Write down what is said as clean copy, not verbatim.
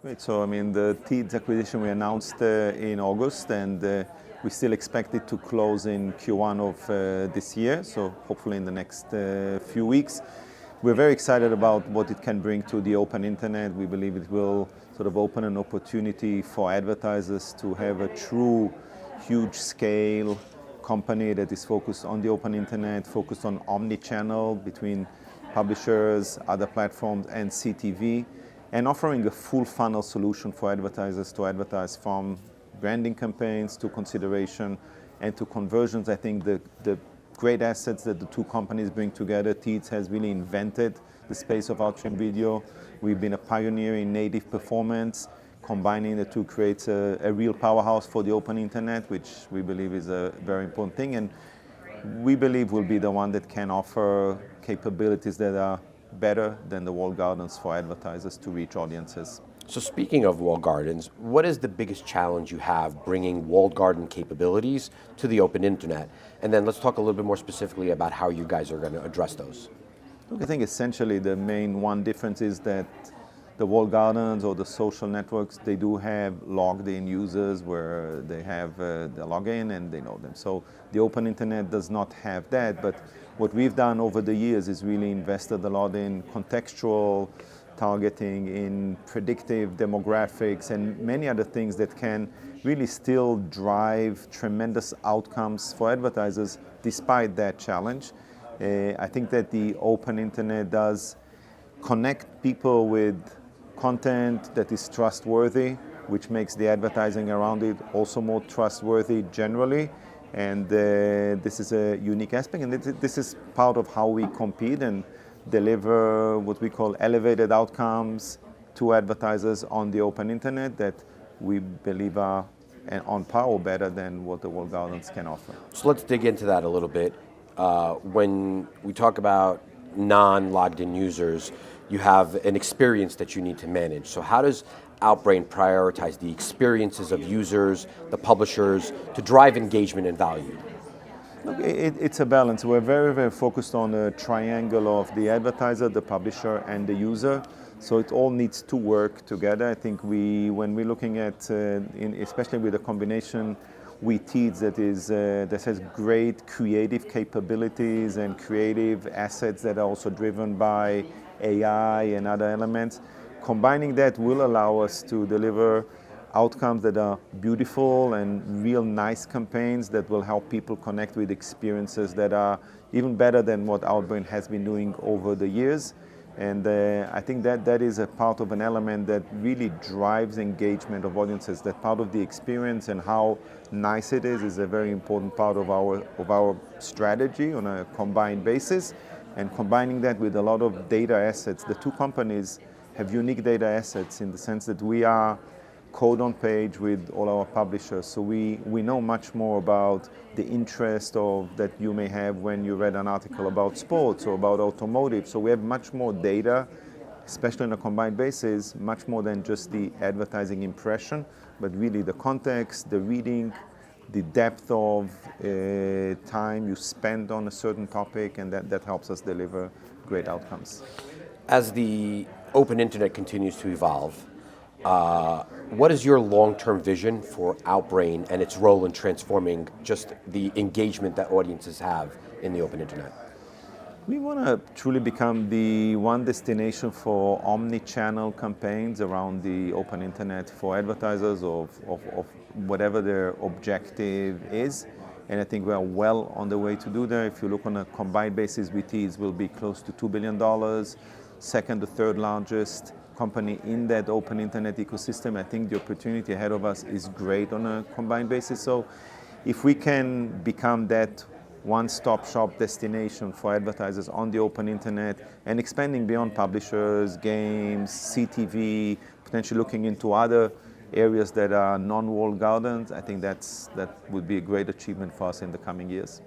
Great. So, I mean, the Teads acquisition we announced in August, and we still expect it to close in Q1 of this year, so hopefully in the next few weeks. We're very excited about what it can bring to the open internet. We believe it will sort of open an opportunity for advertisers to have a true, huge scale company that is focused on the open internet, focused on omni-channel between publishers, other platforms, and CTV, and offering a full funnel solution for advertisers to advertise from branding campaigns to consideration and to conversions. I think the great assets that the two companies bring together, Teads has really invented the space of outstream video. We've been a pioneer in native performance. Combining the two creates a real powerhouse for the open internet, which we believe is a very important thing. And we believe we'll be the one that can offer capabilities that are better than the walled gardens for advertisers to reach audiences. So speaking of walled gardens, what is the biggest challenge you have bringing walled garden capabilities to the open internet? And then let's talk a little bit more specifically about how you guys are going to address those. Look, I think essentially the main one difference is that the walled gardens or the social networks, they do have logged in users where they have the login and they know them. So the open internet does not have that, but what we've done over the years is really invested a lot in contextual targeting, in predictive demographics, and many other things that can really still drive tremendous outcomes for advertisers despite that challenge. I think that the open internet does connect people with content that is trustworthy, which makes the advertising around it also more trustworthy generally. And this is a unique aspect, and this is part of how we compete and deliver what we call elevated outcomes to advertisers on the open internet that we believe are on par or better than what the walled gardens can offer. So let's dig into that a little bit. When we talk about non-logged in users, you have an experience that you need to manage. So how does Outbrain prioritize the experiences of users, the publishers, to drive engagement and value? Look, it's a balance. We're very, very focused on a triangle of the advertiser, the publisher, and the user. So it all needs to work together. I think when we're looking at, especially with a combination with Teads that has great creative capabilities and creative assets that are also driven by AI and other elements, combining that will allow us to deliver outcomes that are beautiful and real nice campaigns that will help people connect with experiences that are even better than what Outbrain has been doing over the years. And I think that is a part of an element that really drives engagement of audiences. That part of the experience and how nice it is a very important part of our strategy on a combined basis. And combining that with a lot of data assets, the two companies have unique data assets in the sense that we are code on page with all our publishers. So we know much more about the interest that you may have when you read an article about sports or about automotive. So we have much more data, especially on a combined basis, much more than just the advertising impression, but really the context, the reading, the depth of time you spend on a certain topic, and that helps us deliver great outcomes. As the open internet continues to evolve, what is your long-term vision for Outbrain and its role in transforming just the engagement that audiences have in the open internet? We want to truly become the one destination for omni-channel campaigns around the open internet for advertisers of whatever their objective is. And I think we are well on the way to do that. If you look on a combined basis with Teads, we'll be close to $2 billion, second to third largest company in that open internet ecosystem. I think the opportunity ahead of us is great on a combined basis. So if we can become that one-stop shop destination for advertisers on the open internet and expanding beyond publishers, games, CTV, potentially looking into other areas that are non-walled gardens, I think that would be a great achievement for us in the coming years.